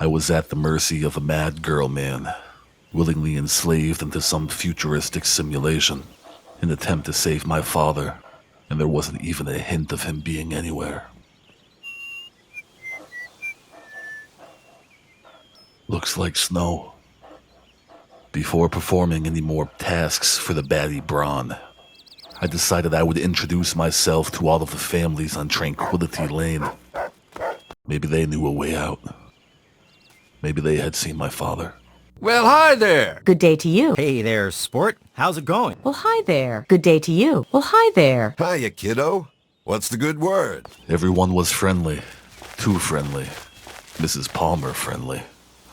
I was at the mercy of a mad girl man, willingly enslaved into some futuristic simulation, in an attempt to save my father, and there wasn't even a hint of him being anywhere. Looks like snow. Before performing any more tasks for the baddie Braun, I decided I would introduce myself to all of the families on Tranquility Lane. Maybe they knew a way out. Maybe they had seen my father. Well, hi there. Good day to you. Hey there, sport. How's it going? Well, hi there. Good day to you. Well, hi there. Hiya, kiddo. What's the good word? Everyone was friendly. Too friendly. Mrs. Palmer friendly.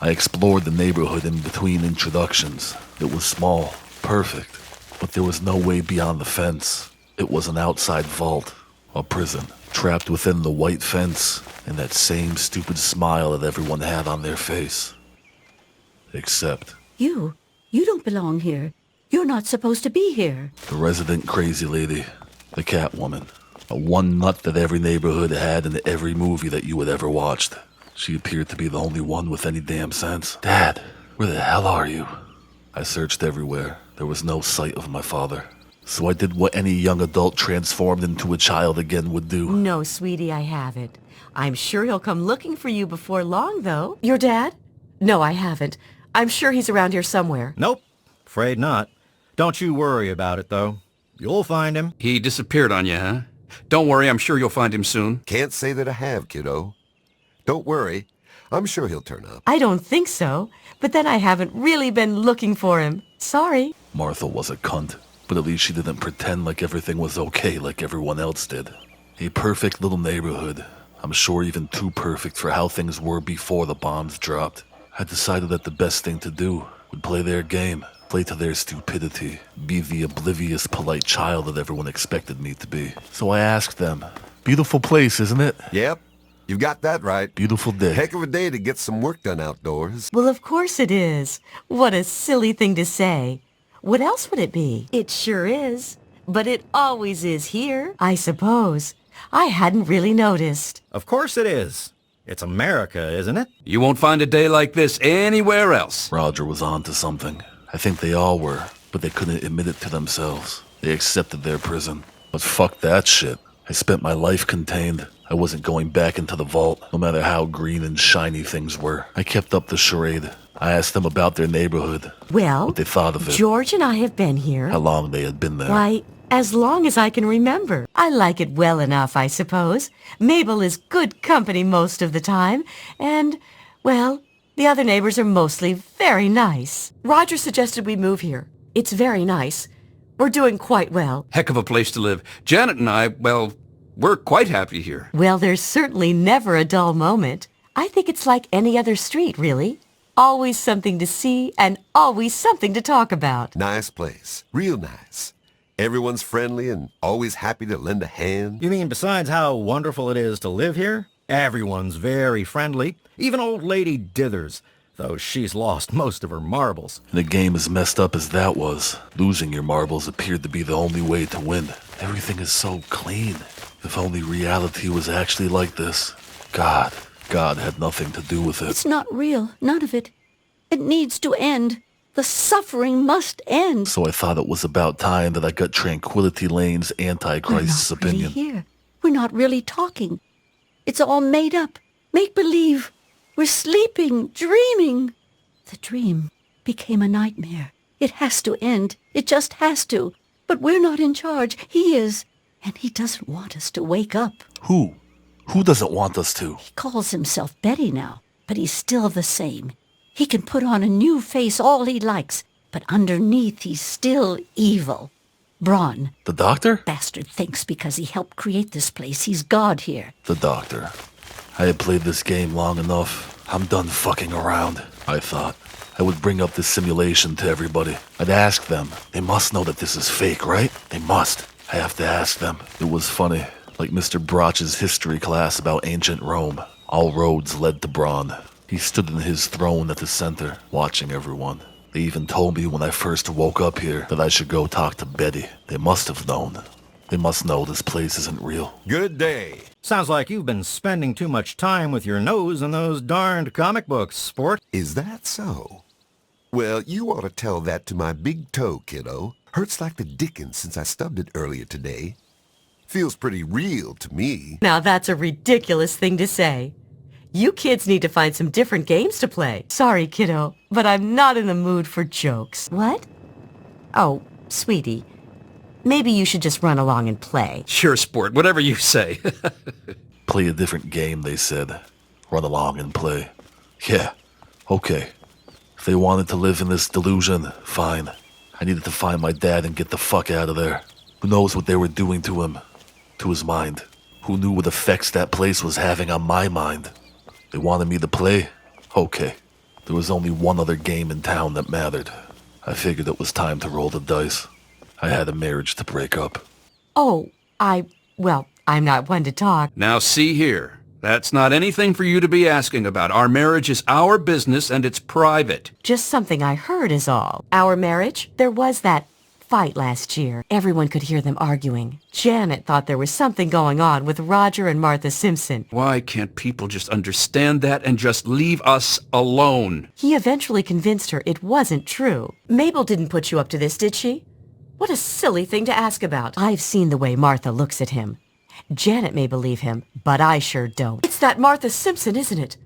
I explored the neighborhood in between introductions. It was small, perfect, but there was no way beyond the fence. It was an outside vault, a prison, trapped within the white fence, and that same stupid smile that everyone had on their face. Except You don't belong here. You're not supposed to be here. the resident crazy lady, the Catwoman, a one nut that every neighborhood had in every movie that you had ever watched. She appeared to be the only one with any damn sense. Dad, where the hell are you? I searched everywhere. There was no sight of my father. So I did what any young adult transformed into a child again would do. No, sweetie, I haven't. I'm sure he'll come looking for you before long, though. Your dad? No, I haven't. I'm sure he's around here somewhere. Nope. Afraid not. Don't you worry about it, though. You'll find him. He disappeared on you, huh? Don't worry, I'm sure you'll find him soon. Can't say that I have, kiddo. Don't worry. I'm sure he'll turn up. I don't think so, but then I haven't really been looking for him. Sorry. Martha was a cunt, but at least she didn't pretend like everything was okay like everyone else did. A perfect little neighborhood. I'm sure even too perfect for how things were before the bombs dropped. I decided that the best thing to do would play their game, play to their stupidity, be the oblivious, polite child that everyone expected me to be. So I asked them, beautiful place, isn't it? Yep. You've got that right. Beautiful day. Heck of a day to get some work done outdoors. Well, of course it is. What a silly thing to say. What else would it be? It sure is. But it always is here, I suppose. I hadn't really noticed. Of course it is. It's America, isn't it? You won't find a day like this anywhere else. Roger was on to something. I think they all were, but they couldn't admit it to themselves. They accepted their prison. But fuck that shit. I spent my life contained. I wasn't going back into the vault, no matter how green and shiny things were. I kept up the charade. I asked them about their neighborhood, Well, what they thought of it, George and I have been here. how long they had been there. Why, as long as I can remember. I like it well enough, I suppose. Mabel is good company most of the time, and, well, the other neighbors are mostly very nice. Roger suggested we move here. It's very nice. We're doing quite well. Heck of a place to live. Janet and I, well, we're quite happy here. Well, there's certainly never a dull moment. I think it's like any other street, really. Always something to see and always something to talk about. Nice place. Real nice. Everyone's friendly and always happy to lend a hand. You mean besides how wonderful it is to live here? Everyone's very friendly. Even old Lady Dithers, though she's lost most of her marbles. And a game as messed up as that was, losing your marbles appeared to be the only way to win. Everything is so clean. If only reality was actually like this. God had nothing to do with it. It's not real. None of it. It needs to end. The suffering must end. So I thought it was about time that I got Tranquility Lane's Antichrist's We're not really opinion. here. We're not really talking. It's all made up. Make-believe. We're sleeping, dreaming. The dream became a nightmare. It has to end. It just has to. But we're not in charge. He is. And he doesn't want us to wake up. Who? Who doesn't want us to? He calls himself Betty now, but he's still the same. He can put on a new face all he likes, but underneath he's still evil. Braun, The doctor? bastard, thinks because he helped create this place, he's God here. The doctor. I had played this game long enough. I'm done fucking around, I thought. I would bring up this simulation to everybody. I'd ask them. They must know that this is fake, right? They must. I have to ask them. It was funny. Like Mr. Broch's history class about ancient Rome. All roads led to Braun. He stood in his throne at the center, watching everyone. They even told me when I first woke up here that I should go talk to Betty. They must have known. They must know this place isn't real. Good day. Sounds like you've been spending too much time with your nose in those darned comic books, sport. Is that so? Well, you ought to tell that to my big toe, kiddo. Hurts like the dickens since I stubbed it earlier today. Feels pretty real to me. Now that's a ridiculous thing to say. You kids need to find some different games to play. Sorry, kiddo, but I'm not in the mood for jokes. What? Oh, sweetie. Maybe you should just run along and play. Sure, sport. Whatever you say. Play a different game, they said. Run along and play. Yeah, okay. If they wanted to live in this delusion, fine. I needed to find my dad and get the fuck out of there. Who knows what they were doing to him? To his mind. Who knew what effects that place was having on my mind? They wanted me to play? Okay. There was only one other game in town that mattered. I figured it was time to roll the dice. I had a marriage to break up. Oh, well, I'm not one to talk. Now see here. That's not anything for you to be asking about. Our marriage is our business and it's private. Just something I heard is all. Our marriage? There was that fight last year. Everyone could hear them arguing. Janet thought there was something going on with Roger and Martha Simpson. Why can't people just understand that and just leave us alone? He eventually convinced her it wasn't true. Mabel didn't put you up to this, did she? What a silly thing to ask about. I've seen the way Martha looks at him. Janet may believe him, but I sure don't. It's that Martha Simpson, isn't it?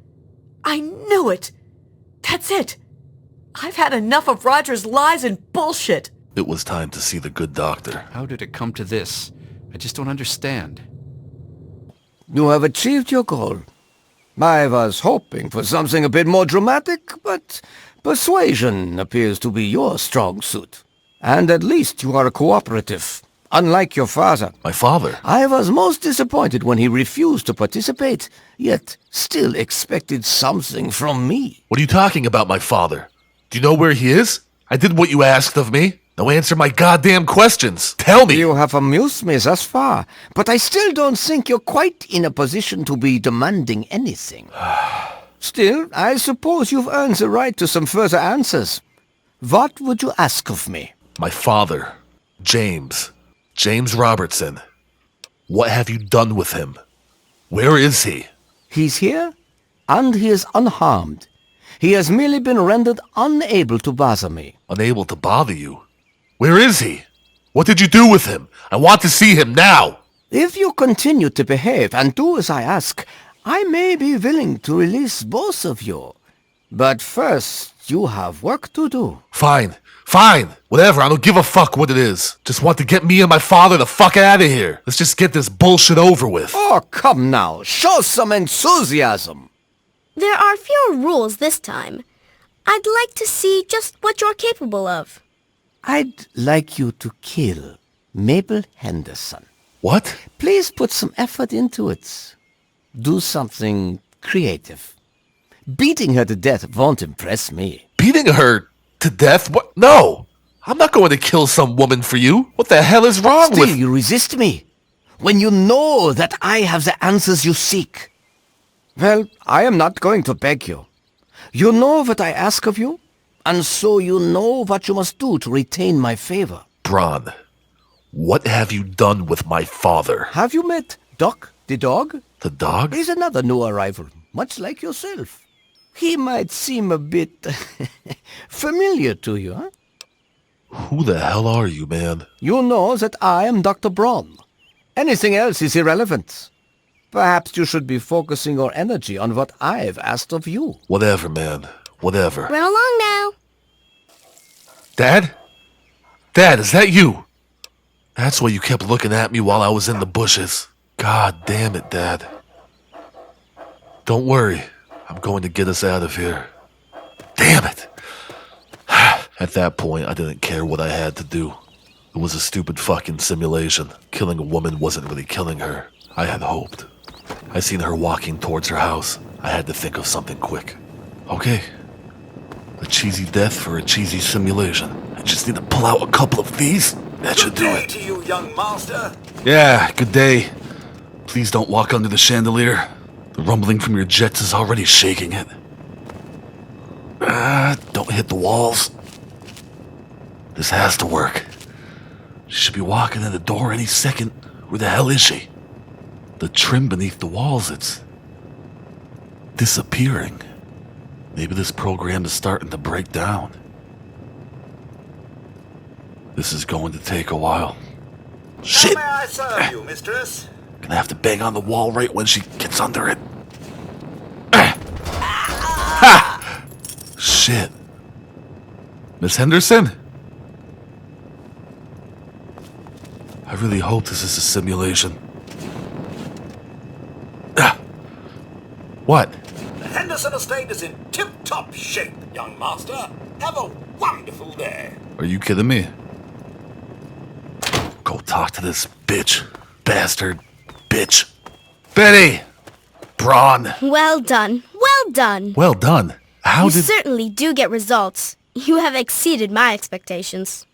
I knew it! That's it! I've had enough of Roger's lies and bullshit! It was time to see the good doctor. How did it come to this? I just don't understand. You have achieved your goal. I was hoping for something a bit more dramatic, but persuasion appears to be your strong suit. And at least you are cooperative, unlike your father. My father? I was most disappointed when he refused to participate, yet still expected something from me. What are you talking about, my father? Do you know where he is? I did what you asked of me. Now answer my goddamn questions. Tell me! You have amused me thus far, but I still don't think you're quite in a position to be demanding anything. Still, I suppose you've earned the right to some further answers. What would you ask of me? My father, James Robertson. What have you done with him? Where is he? He's here, and he is unharmed. He has merely been rendered unable to bother me. Unable to bother you? Where is he? What did you do with him? I want to see him now! If you continue to behave and do as I ask, I may be willing to release both of you. But first, you have work to do. Fine. Whatever, I don't give a fuck what it is. Just want to get me and my father the fuck out of here. Let's just get this bullshit over with. Oh, come now. Show some enthusiasm. There are fewer rules this time. I'd like to see just what you're capable of. I'd like you to kill Mabel Henderson. What? Please put some effort into it. Do something creative. Beating her to death won't impress me. Beating her to death? What? No! I'm not going to kill some woman for you. What the hell is wrong with... Still, you resist me. When you know that I have the answers you seek. Well, I am not going to beg you. You know what I ask of you, and so you know what you must do to retain my favor. Bron, what have you done with my father? Have you met Doc, the dog? The dog? He's another new arrival, much like yourself. He might seem a bit familiar to you, huh? Who the hell are you, man? You know that I am Dr. Braun. Anything else is irrelevant. Perhaps you should be focusing your energy on what I've asked of you. Whatever, man. Whatever. Run along now. Dad? Dad, is that you? That's why you kept looking at me while I was in the bushes. God damn it, Dad. Don't worry. I'm going to get us out of here. Damn it! At that point, I didn't care what I had to do. It was a stupid fucking simulation. Killing a woman wasn't really killing her. I had hoped. I seen her walking towards her house. I had to think of something quick. Okay. A cheesy death for a cheesy simulation. I just need to pull out a couple of these. That should do it. Good day to you, young master. Yeah, good day. Please don't walk under the chandelier. The rumbling from your jets is already shaking it. Don't hit the walls. This has to work. She should be walking in the door any second. Where the hell is she? The trim beneath the walls, it's disappearing. Maybe this program is starting to break down. This is going to take a while. Shit! How may I serve you, mistress? Gonna have to bang on the wall right when she gets under it. Ha! Shit. Miss Henderson? I really hope this is a simulation. What? The Henderson estate is in tip-top shape, young master. Have a wonderful day. Are you kidding me? Go talk to this bitch. Bastard. Bitch. Betty! Braun. Well done. Well done. Well done. How You did... certainly do get results. You have exceeded my expectations.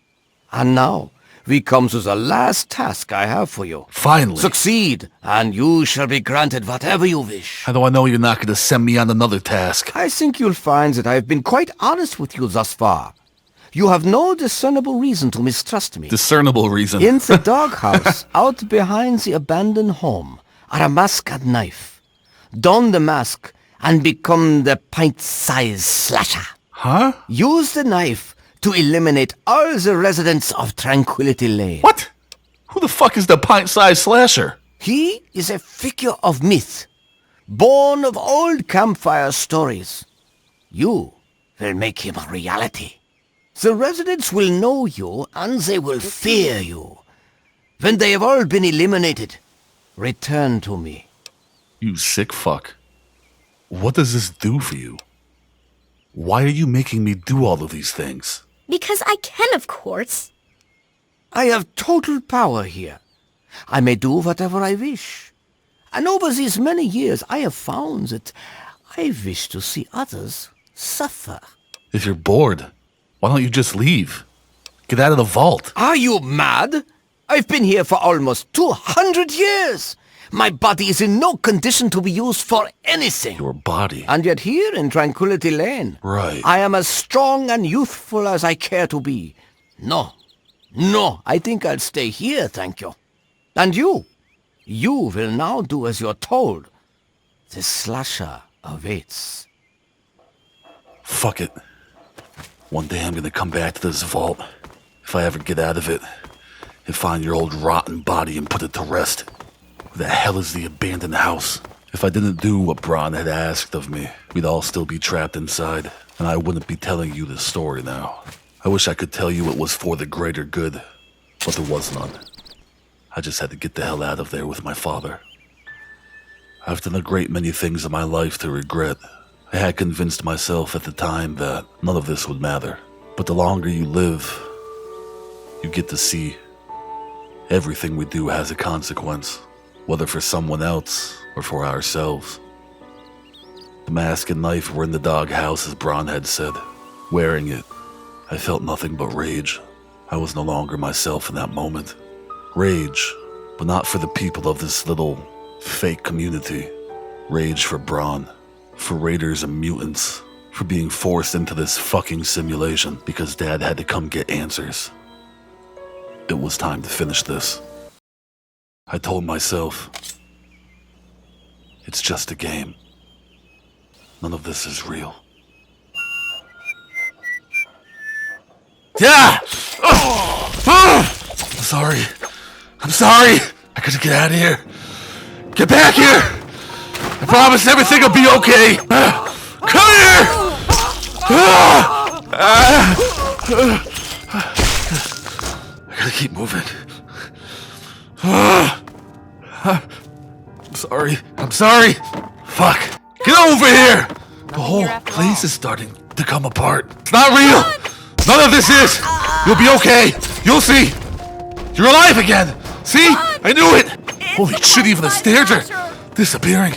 And now, we come to the last task I have for you. Finally. Succeed, and you shall be granted whatever you wish. How do I know you're not going to send me on another task? I think you'll find that I have been quite honest with you thus far. You have no discernible reason to mistrust me. Discernible reason. In the doghouse, out behind the abandoned home, are a mask and knife. Don the mask and become the pint-sized slasher. Huh? Use the knife to eliminate all the residents of Tranquility Lane. What? Who the fuck is the pint-sized slasher? He is a figure of myth, born of old campfire stories. You will make him a reality. The residents will know you and they will fear you. When they have all been eliminated, return to me. You sick fuck. What does this do for you? Why are you making me do all of these things? Because I can, of course. I have total power here. I may do whatever I wish. And over these many years, I have found that I wish to see others suffer. If you're bored, why don't you just leave? Get out of the vault. Are you mad? I've been here for almost 200 years. My body is in no condition to be used for anything. Your body. And yet here in Tranquility Lane, Right. I am as strong and youthful as I care to be. No, I think I'll stay here, thank you. And you will now do as you're told. The slasher awaits. Fuck it. One day I'm gonna come back to this vault. If I ever get out of it, and find your old rotten body and put it to rest. Where the hell is the abandoned house? If I didn't do what Braun had asked of me, we'd all still be trapped inside, and I wouldn't be telling you this story now. I wish I could tell you it was for the greater good, but there was none. I just had to get the hell out of there with my father. I've done a great many things in my life to regret. I had convinced myself at the time that none of this would matter. But the longer you live, you get to see everything we do has a consequence, whether for someone else or for ourselves. The mask and knife were in the doghouse, as Braun had said. Wearing it, I felt nothing but rage. I was no longer myself in that moment. Rage, but not for the people of this little fake community. Rage for Braun, for raiders and mutants, for being forced into this fucking simulation because Dad had to come get answers. It was time to finish this. I told myself, it's just a game. None of this is real. Yeah! I'm sorry. I'm sorry. I gotta get out of here. Get back here! I promise everything will be okay. Come here! I gotta keep moving. I'm sorry. I'm sorry. Fuck. Get over here! The whole place is starting to come apart. It's not real! None of this is! You'll be okay! You'll see! You're alive again! See? I knew it! Holy shit, even the stairs are disappearing.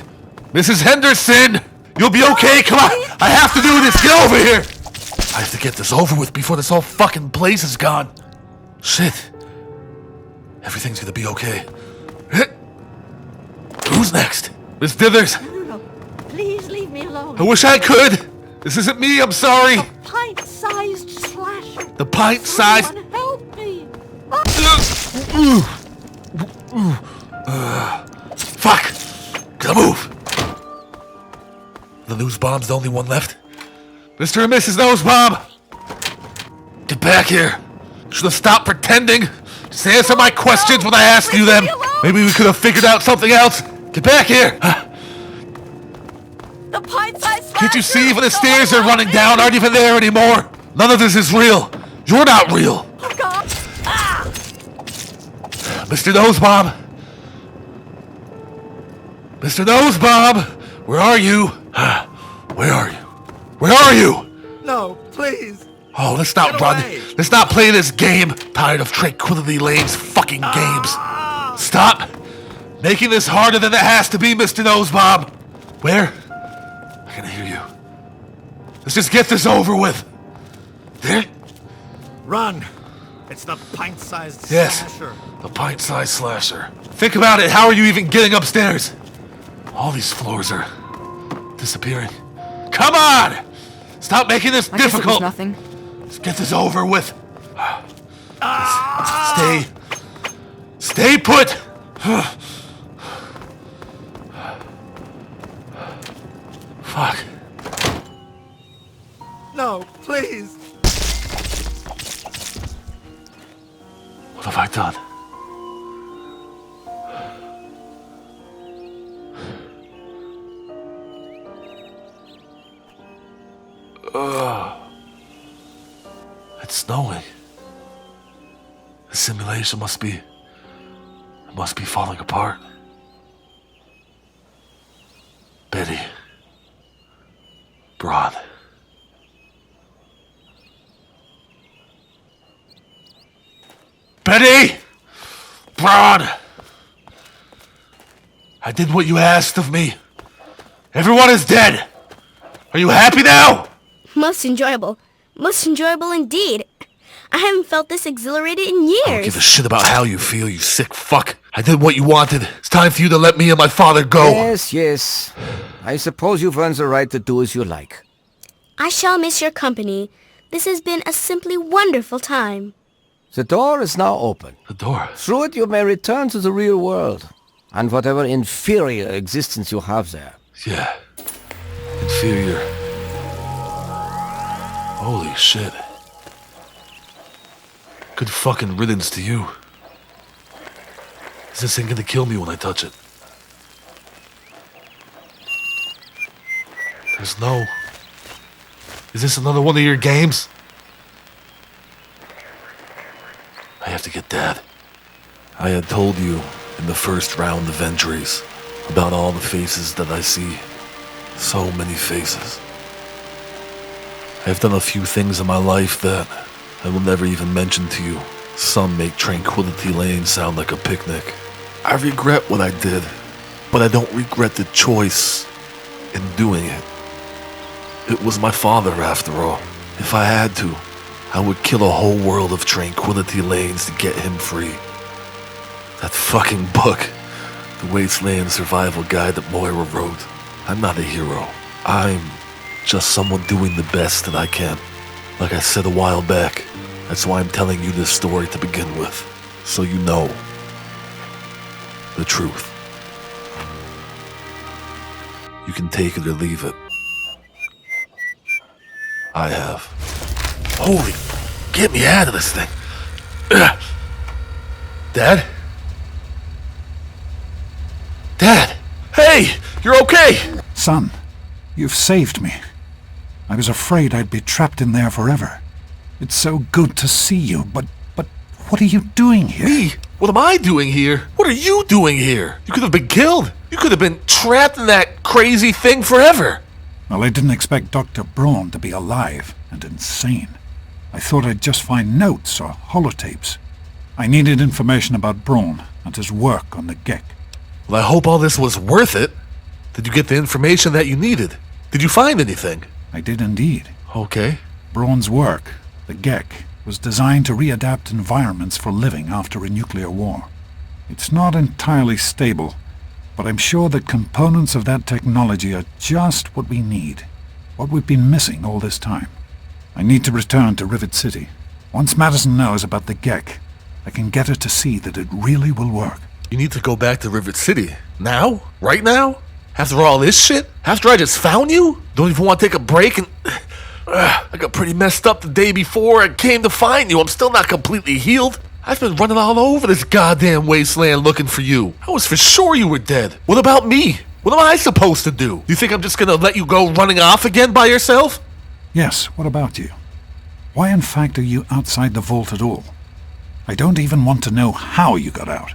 Mrs. Henderson! You'll be okay, come on! I have to do this, get over here! I have to get this over with before this whole fucking place is gone. Shit. Everything's gonna be okay. Who's next? Miss Dithers? No. Please leave me alone. I wish I could! This isn't me, I'm sorry! Pint-sized slasher. The pint-sized... Someone help me. Ugh. Fuck! Gotta move! The nose bomb's the only one left? Mr. and Mrs. Nose Bomb! Get back here! Should have stopped pretending! Just answer my questions when I ask you them! Maybe we could have figured out something else! Get back here! The pint-sized Can't you see even the stairs are running down aren't even there anymore? None of this is real! You're not real! Oh, God! Ah! Mr. Nose Bomb! Mr. Nose Bomb! Where are you? Where are you? Where are you? No, please. Oh, let's not Get run. away. Let's not play this game. Tired of Tranquility Lane's fucking games. Stop making this harder than it has to be, Mr. Nose Bomb. Where? I can hear you. Let's just get this over with. There? Run. It's the pint-sized Yes. slasher. The pint-sized slasher. Think about it. How are you even getting upstairs? All these floors are disappearing. Come on! Stop making this difficult. Nothing. Let's get this over with. Stay put. Fuck. No, please. What have I done? It's snowing. The simulation must be falling apart. Betty. Broad. Betty! Broad! I did what you asked of me. Everyone is dead. Are you happy now? Most enjoyable. Most enjoyable indeed. I haven't felt this exhilarated in I don't years. give a shit about how you feel, you sick fuck. I did what you wanted. It's time for you to let me and my father go. Yes, yes. I suppose you've earned the right to do as you like. I shall miss your company. This has been a simply wonderful time. The door is now open. The door. Through it you may return to the real world, and whatever inferior existence you have there. Yeah. Inferior. Holy shit. Good fucking riddance to you. Is this thing gonna kill me when I touch it? There's no... Is this another one of your games? I have to get Dad. I had told you in the first round of entries about all the faces that I see. So many faces. I've done a few things in my life that I will never even mention to you. Some make Tranquility Lane sound like a picnic. I regret what I did, but I don't regret the choice in doing it. It was my father, after all. If I had to, I would kill a whole world of Tranquility Lanes to get him free. That fucking book, the Wasteland survival guide that Moira wrote. I'm not a hero. I'm just someone doing the best that I can. Like I said a while back, that's why I'm telling you this story to begin with. So you know the truth. You can take it or leave it. I have. Holy, get me out of this thing. Dad? Dad! Hey, you're okay! Son, you've saved me. I was afraid I'd be trapped in there forever. It's so good to see you, but what are you doing here? Me? What am I doing here? What are you doing here? You could have been killed. You could have been trapped in that crazy thing forever. Well, I didn't expect Dr. Braun to be alive and insane. I thought I'd just find notes or holotapes. I needed information about Braun and his work on the Gek. Well, I hope all this was worth it. Did you get the information that you needed? Did you find anything? I did indeed. Okay. Braun's work, the Gek, was designed to readapt environments for living after a nuclear war. It's not entirely stable, but I'm sure that components of that technology are just what we need, what we've been missing all this time. I need to return to Rivet City. Once Madison knows about the Gek, I can get her to see that it really will work. You need to go back to Rivet City. Now? Right now? After all this shit? After I just found you? Don't even want to take a break and... I got pretty messed up the day before I came to find you. I'm still not completely healed. I've been running all over this goddamn wasteland looking for you. I was for sure you were dead. What about me? What am I supposed to do? You think I'm just gonna let you go running off again by yourself? Yes, what about you? Why in fact are you outside the vault at all? I don't even want to know how you got out.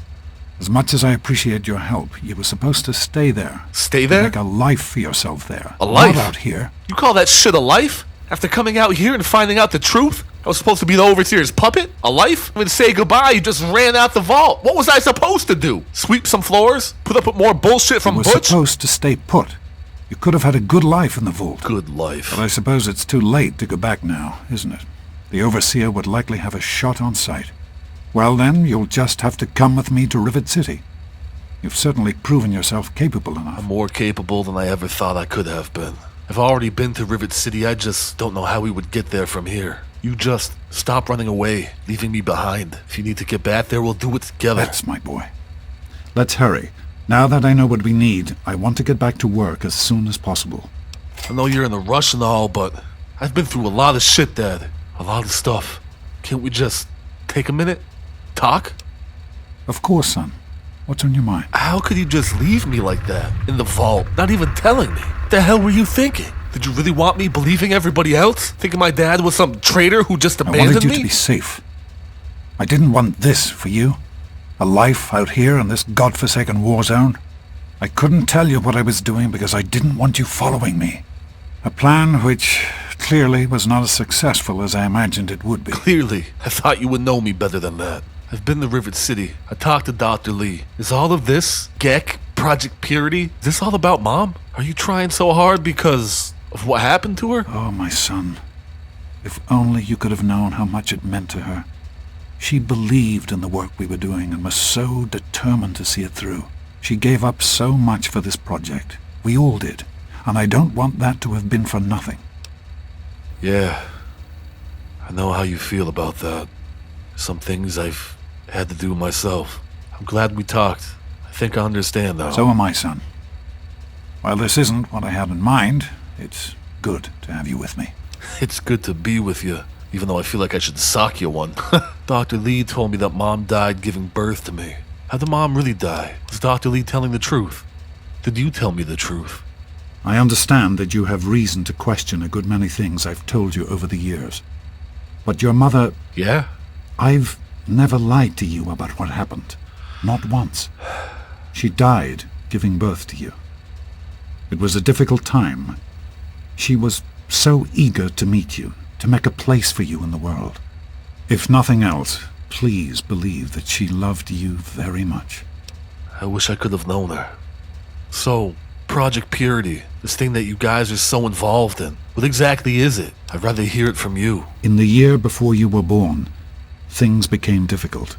As much as I appreciate your help, you were supposed to stay there. Stay there? Make a life for yourself there. A life? Not out here. You call that shit a life? After coming out here and finding out the truth? I was supposed to be the overseer's puppet? A life? When say goodbye, you just ran out the vault. What was I supposed to do? Sweep some floors? Put up with more bullshit from Butch? You were Butch? supposed to stay put. You could have had a good life in the vault. Good life. But I suppose it's too late to go back now, isn't it? The overseer would likely have a shot on sight. Well then, you'll just have to come with me to Rivet City. You've certainly proven yourself capable enough. I'm more capable than I ever thought I could have been. I've already been to Rivet City, I just don't know how we would get there from here. You just stop running away, leaving me behind. If you need to get back there, we'll do it together. That's my boy. Let's hurry. Now that I know what we need, I want to get back to work as soon as possible. I know you're in a rush and all, but I've been through a lot of shit, Dad. A lot of stuff. Can't we just take a minute? Talk? Of course, son. What's on your mind? How could you just leave me like that? In the vault, not even telling me? What the hell were you thinking? Did you really want me believing everybody else? Thinking my dad was some traitor who just abandoned me? I wanted you to be safe. I didn't want this for you. A life out here in this godforsaken war zone. I couldn't tell you what I was doing because I didn't want you following me. A plan which clearly was not as successful as I imagined it would be. Clearly. I thought you would know me better than that. I've been to Rivet City. I talked to Dr. Lee. Is all of this, Gek, Project Purity, is this all about Mom? Are you trying so hard because of what happened to her? Oh, my son. If only you could have known how much it meant to her. She believed in the work we were doing and was so determined to see it through. She gave up so much for this project. We all did. And I don't want that to have been for nothing. Yeah. I know how you feel about that. Some things I've had to do myself. I'm glad we talked. I think I understand now. So am I, son. While this isn't what I had in mind, it's good to have you with me. It's good to be with you, even though I feel like I should sock you one. Dr. Lee told me that Mom died giving birth to me. How did Mom really die? Was Dr. Lee telling the truth? Did you tell me the truth? I understand that you have reason to question a good many things I've told you over the years. But your mother... Yeah? I've never lied to you about what happened. Not once. She died giving birth to you. It was a difficult time. She was so eager to meet you, to make a place for you in the world. If nothing else, please believe that she loved you very much. I wish I could have known her. So, Project Purity, this thing that you guys are so involved in, what exactly is it? I'd rather hear it from you. In the year before you were born, things became difficult.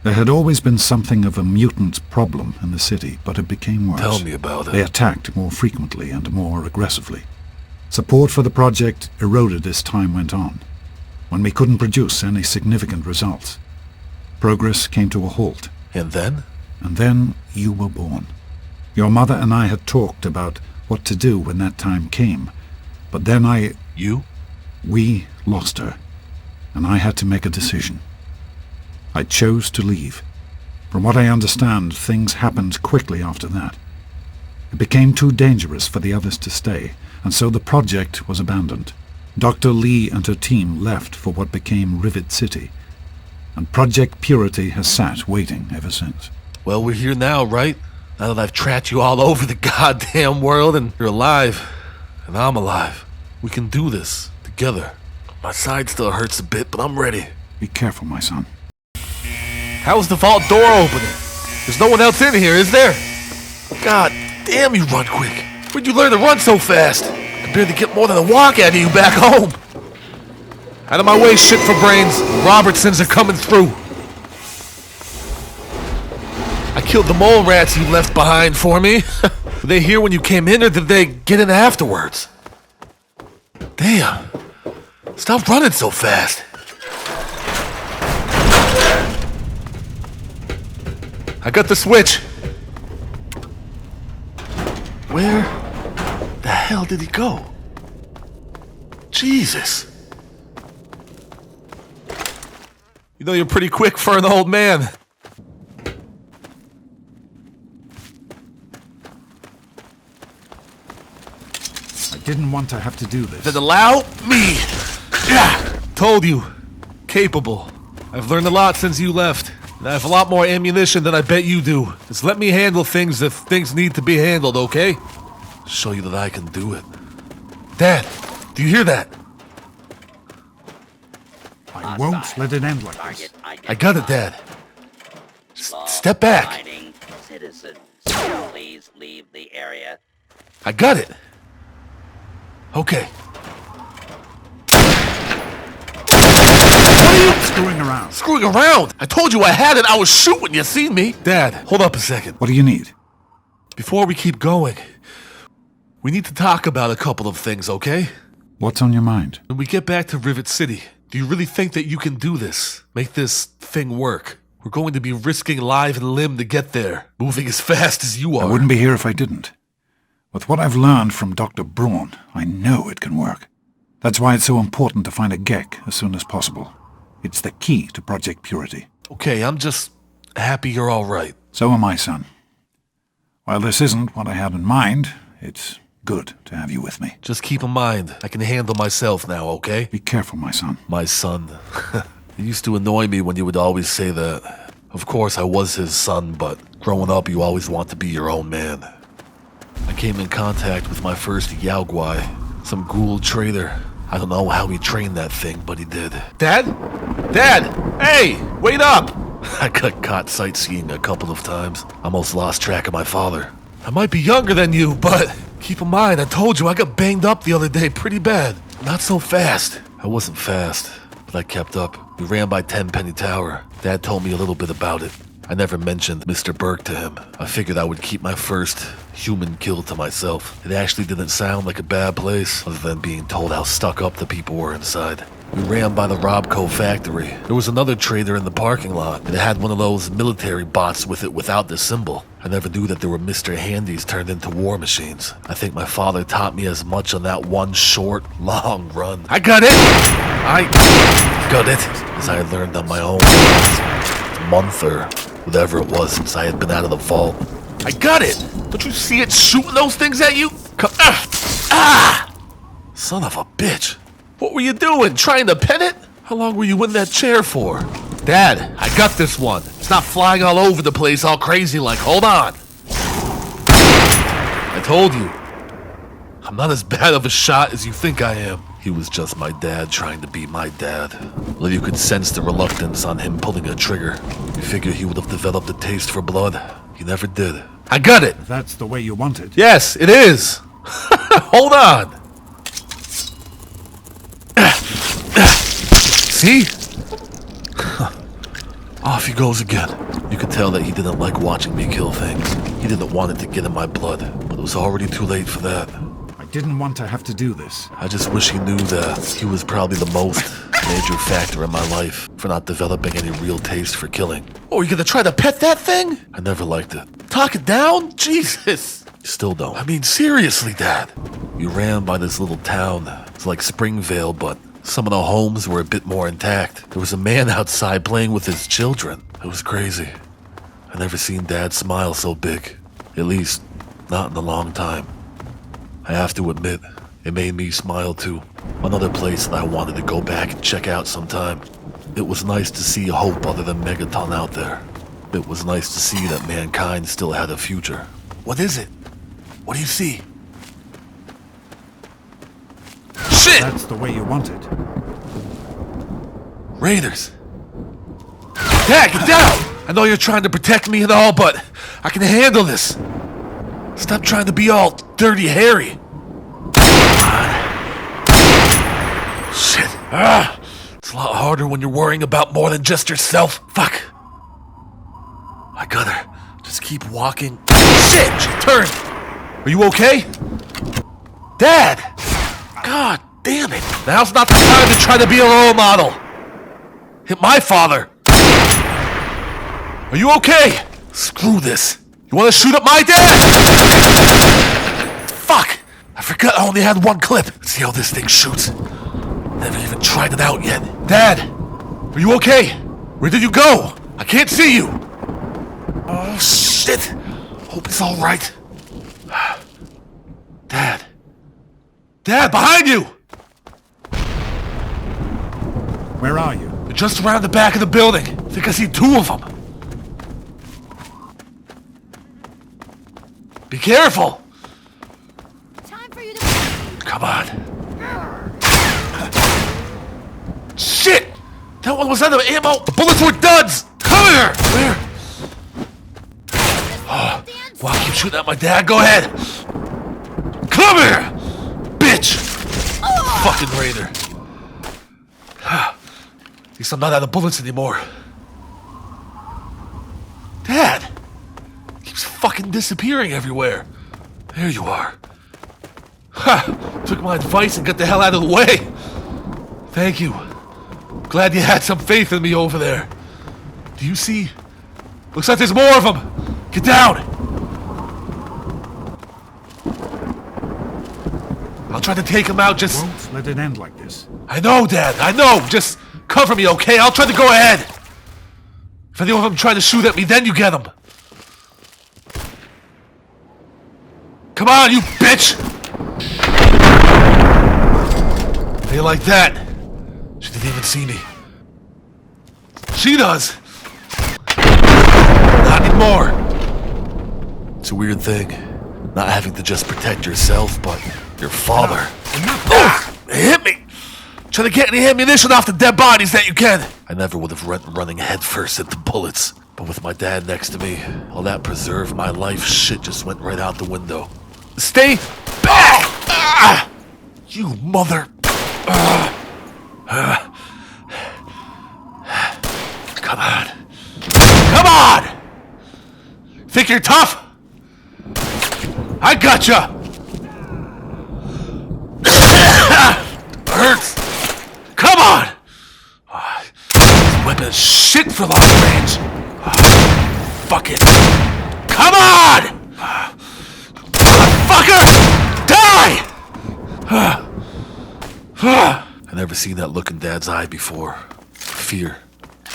There had always been something of a mutant problem in the city, but it became worse. Tell me about it. They attacked more frequently and more aggressively. Support for the project eroded as time went on, when we couldn't produce any significant results. Progress came to a halt. And then? And then you were born. Your mother and I had talked about what to do when that time came, but then we lost her, and I had to make a decision. I chose to leave. From what I understand, things happened quickly after that. It became too dangerous for the others to stay, and so the project was abandoned. Dr. Lee and her team left for what became Rivet City, and Project Purity has sat waiting ever since. Well, we're here now, right? Now that I've tracked you all over the goddamn world and you're alive, and I'm alive. We can do this together. My side still hurts a bit, but I'm ready. Be careful, my son. How's the vault door opening? There's no one else in here, is there? God damn, you run quick. Where'd you learn to run so fast? I could barely get more than a walk out of you back home. Out of my way, shit for brains. Robertsons are coming through. I killed the mole rats you left behind for me. Were they here when you came in, or did they get in afterwards? Damn. Stop running so fast. I got the switch. Where the hell did he go? Jesus. You know, you're pretty quick for an old man. I didn't want to have to do this. Then allow me. Yeah, told you. Capable. I've learned a lot since you left. And I have a lot more ammunition than I bet you do. Just let me handle things if things need to be handled, okay? Show you that I can do it. Dad, do you hear that? I won't let it end like this. I got it, Dad. Step back. Citizens, please leave the area. I got it. Okay. What are you Screwing around. screwing around? I told you I had it. I was shooting. You seen me? Dad, hold up a second. What do you need? Before we keep going, we need to talk about a couple of things, okay? What's on your mind? When we get back to Rivet City, do you really think that you can do this? Make this thing work? We're going to be risking life and limb to get there, moving as fast as you are. I wouldn't be here if I didn't. With what I've learned from Dr. Braun, I know it can work. That's why it's so important to find a GEC as soon as possible. It's the key to Project Purity. Okay, I'm just happy you're all right. So am I, son. While this isn't what I had in mind, it's good to have you with me. Just keep in mind, I can handle myself now, okay? Be careful, my son. My son. It used to annoy me when you would always say that. Of course, I was his son, but growing up, you always want to be your own man. I came in contact with my first Yao Guai, some ghoul trader. I don't know how he trained that thing, but he did. Dad? Dad! Hey! Wait up! I got caught sightseeing a couple of times. Almost lost track of my father. I might be younger than you, but keep in mind, I told you I got banged up the other day pretty bad. Not so fast. I wasn't fast, but I kept up. We ran by Tenpenny Tower. Dad told me a little bit about it. I never mentioned Mr. Burke to him. I figured I would keep my first human kill to myself. It actually didn't sound like a bad place, other than being told how stuck up the people were inside. We ran by the Robco factory. There was another trader in the parking lot, and it had one of those military bots with it without the symbol. I never knew that there were Mr. Handys turned into war machines. I think my father taught me as much on that one short, long run. I got it! I got it, as I had learned on my own. A month or whatever it was since I had been out of the vault. I got it! Don't you see it shooting those things at you? Son of a bitch. What were you doing? Trying to pin it? How long were you in that chair for? Dad, I got this one. It's not flying all over the place all crazy like. Hold on. I told you. I'm not as bad of a shot as you think I am. He was just my dad trying to be my dad. Well, you could sense the reluctance on him pulling a trigger. You figure he would have developed a taste for blood. He never did. I got it! That's the way you want it. Yes, it is! Hold on! See? Off he goes again. You could tell that he didn't like watching me kill things. He didn't want it to get in my blood, but it was already too late for that. I didn't want to have to do this. I just wish he knew that he was probably the most major factor in my life for not developing any real taste for killing. Oh, you gonna try to pet that thing? I never liked it. Talk it down? Jesus! You still don't. I mean, seriously, Dad. You ran by this little town. It's like Springvale, but some of the homes were a bit more intact. There was a man outside playing with his children. It was crazy. I never seen Dad smile so big. At least, not in a long time. I have to admit, it made me smile too. Another place that I wanted to go back and check out sometime. It was nice to see hope other than Megaton out there. It was nice to see that mankind still had a future. What is it? What do you see? Shit! That's the way you want it. Raiders! Dad, get down! I know you're trying to protect me and all, but I can handle this. Stop trying to be all dirty Harry. Shit. It's a lot harder when you're worrying about more than just yourself. Fuck. I got her. Just keep walking. Shit! She turned. Are you okay? Dad! God damn it. Now's not the time to try to be a role model. Hit my father. Are you okay? Screw this. You want to shoot up my dad? Fuck! I forgot I only had one clip. Let's see how this thing shoots. Never even tried it out yet. Dad! Are you okay? Where did you go? I can't see you. Oh, shit. Hope it's alright. Dad. Dad, behind you! Where are you? They're just around the back of the building. I think I see two of them. Be careful! Time for you to... Come on. Shit! That one was out of ammo. The bullets were duds! Come here! Where? Oh, wow, keep shooting at my dad. Go ahead. Come here! Bitch! Fucking raider. At least I'm not out of bullets anymore. Dad! Keeps fucking disappearing everywhere. There you are. Ha! Took my advice and got the hell out of the way. Thank you. Glad you had some faith in me over there. Do you see? Looks like there's more of them. Get down. I'll try to take him out, just... Won't let it end like this. I know, Dad, I know. Just cover me, okay? I'll try to go ahead. If any of them try to shoot at me, then you get them. Come on, you bitch! How you like that? She didn't even see me. She does! Not anymore. It's a weird thing. Not having to just protect yourself, but your father. Oh! It hit me! Try to get any ammunition off the dead bodies that you can! I never would have run running headfirst into bullets. But with my dad next to me, all that preserved my life shit just went right out the window. Stay back! You mother... Come on. Come on! Think you're tough? I gotcha! Hurts! Come on! This weapon is shit for long range. Fuck it. Come on! Motherfucker! Die! I've never seen that look in Dad's eye before. Fear.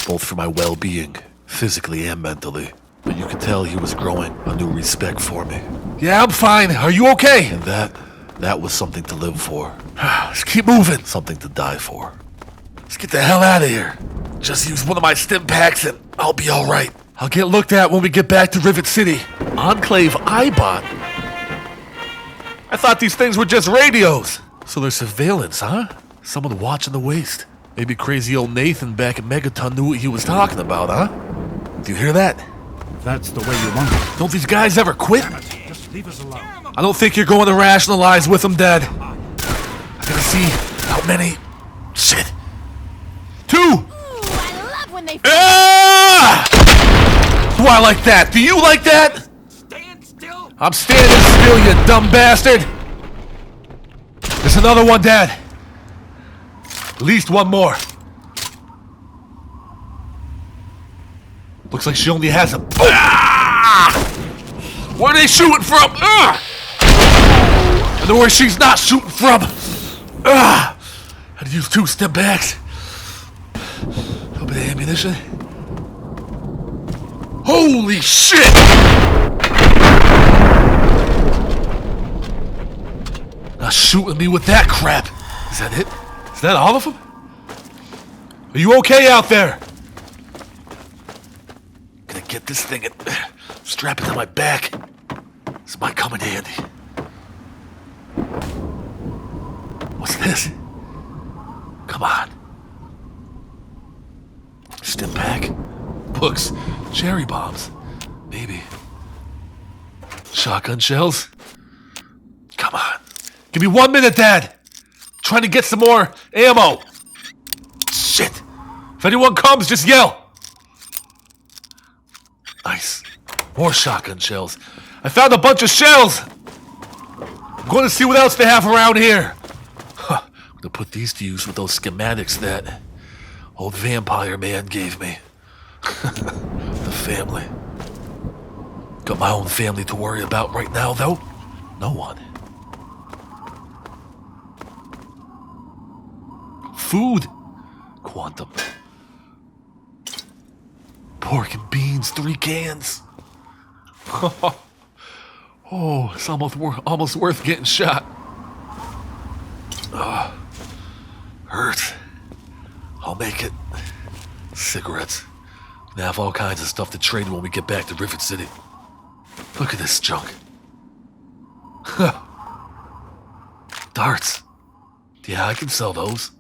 Both for my well-being, physically and mentally. But you could tell he was growing a new respect for me. Yeah, I'm fine. Are you okay? And that was something to live for. Let's keep moving. Something to die for. Let's get the hell out of here. Just use one of my stim packs and I'll be alright. I'll get looked at when we get back to Rivet City. Enclave iBot? I thought these things were just radios. So there's surveillance, huh? Someone watching the waste. Maybe crazy old Nathan back in Megaton knew what he was talking about, huh? Do you hear that? If that's the way you want it. Don't these guys ever quit? Just leave us alone. I don't think you're going to rationalize with them, Dad. I gotta see how many... Shit. 2! Ooh, I love when they... Ah! Do I like that? Do you like that? Stand still. I'm standing still, you dumb bastard. There's another one, Dad. At least one more. Looks like she only has a... Ah! Where are they shooting from? Ah! I know where she's not shooting from. Ah! Had to use 2 stim packs. A little bit of ammunition. Holy shit! Not shooting me with that crap. Is that it? Is that all of them? Are you okay out there? Gonna get this thing and strap it to my back. This might come in handy. What's this? Come on. Stim pack. Books. Cherry bombs. Maybe. Shotgun shells. Come on. Give me 1 minute, Dad. Trying to get some more ammo. Shit. If anyone comes, just yell. Nice. More shotgun shells. I found a bunch of shells. I'm going to see what else they have around here. Huh. I'm going to put these to use with those schematics that old vampire man gave me. The family. Got my own family to worry about right now, though. No one. Food. Quantum. Pork and beans, 3 cans. Oh, it's almost worth getting shot. Hurts. I'll make it. Cigarettes. Gonna have all kinds of stuff to trade when we get back to Rivet City. Look at this junk. Darts. Yeah, I can sell those.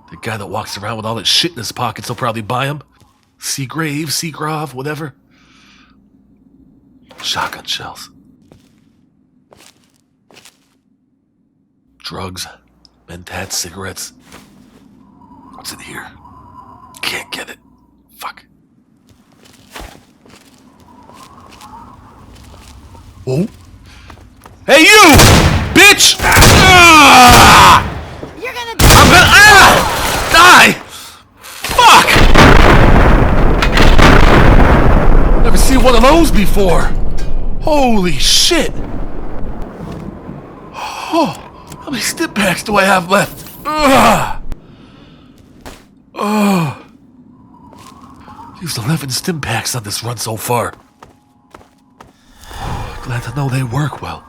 The guy that walks around with all that shit in his pockets will probably buy them. Seagrave, Seagrav, whatever. Shotgun shells. Drugs. Mentat cigarettes. What's in here? Can't get it. Fuck. Oh. Hey you! Bitch! You're gonna I'm gonna die! Fuck! Never seen one of those before. Holy shit! Oh, how many stim packs do I have left? Used 11 stim packs on this run so far. Glad to know they work well.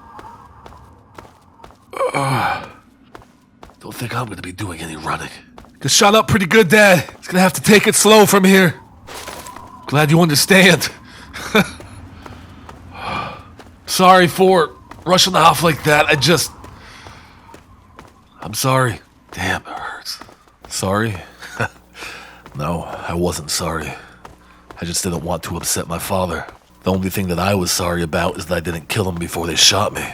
Don't think I'm gonna be doing any running. Got shot up pretty good, Dad. It's gonna have to take it slow from here. Glad you understand. Sorry for rushing off like that. I'm sorry. Damn, it hurts. Sorry? No, I wasn't sorry. I just didn't want to upset my father. The only thing that I was sorry about is that I didn't kill him before they shot me.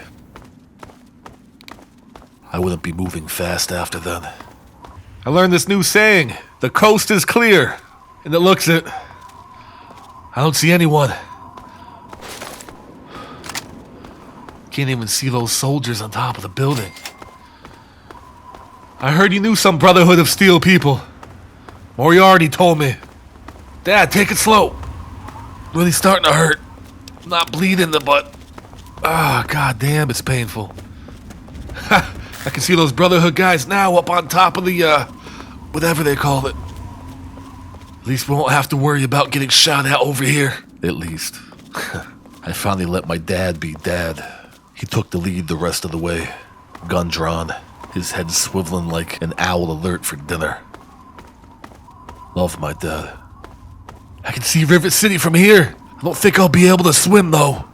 I wouldn't be moving fast after then. I learned this new saying. The coast is clear. And it looks it. I don't see anyone. Can't even see those soldiers on top of the building. I heard you knew some Brotherhood of Steel people. Moriarty told me. Dad, take it slow. Really starting to hurt. I'm not bleeding the butt. God damn, it's painful. I can see those Brotherhood guys now up on top of the, whatever they call it. At least we won't have to worry about getting shot at over here. At least. I finally let my dad be dad. He took the lead the rest of the way. Gun drawn. His head swiveling like an owl alert for dinner. Love my dad. I can see Rivet City from here. I don't think I'll be able to swim, though.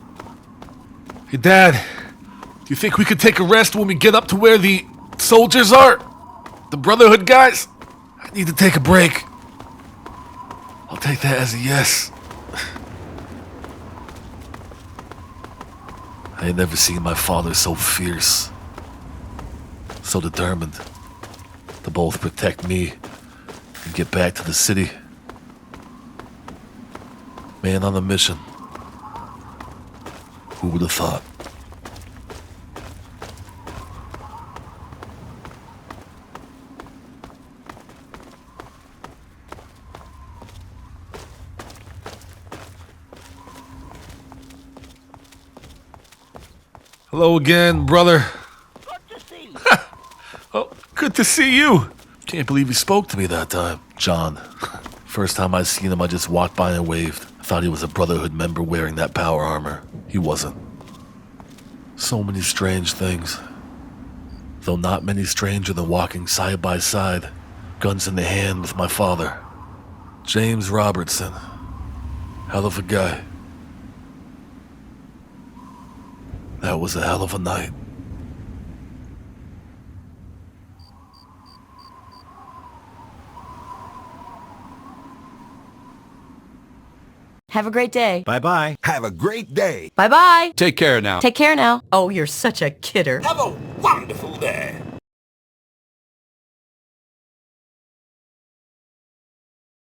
Hey, Dad. Do you think we could take a rest when we get up to where the soldiers are? The Brotherhood guys? I need to take a break. I'll take that as a yes. I had never seen my father so fierce. So determined. To both protect me and get back to the city. Man on a mission. Who would have thought? Hello again, brother. Good to see you. Oh, good to see you. Can't believe he spoke to me that time. John. First time I seen him, I just walked by and waved. I thought he was a Brotherhood member wearing that power armor. He wasn't. So many strange things. Though not many stranger than walking side by side, guns in the hand with my father. James Robertson. Hell of a guy. That was a hell of a night. Have a great day. Bye-bye. Have a great day. Bye-bye. Take care now. Take care now. Oh, you're such a kidder. Have a wonderful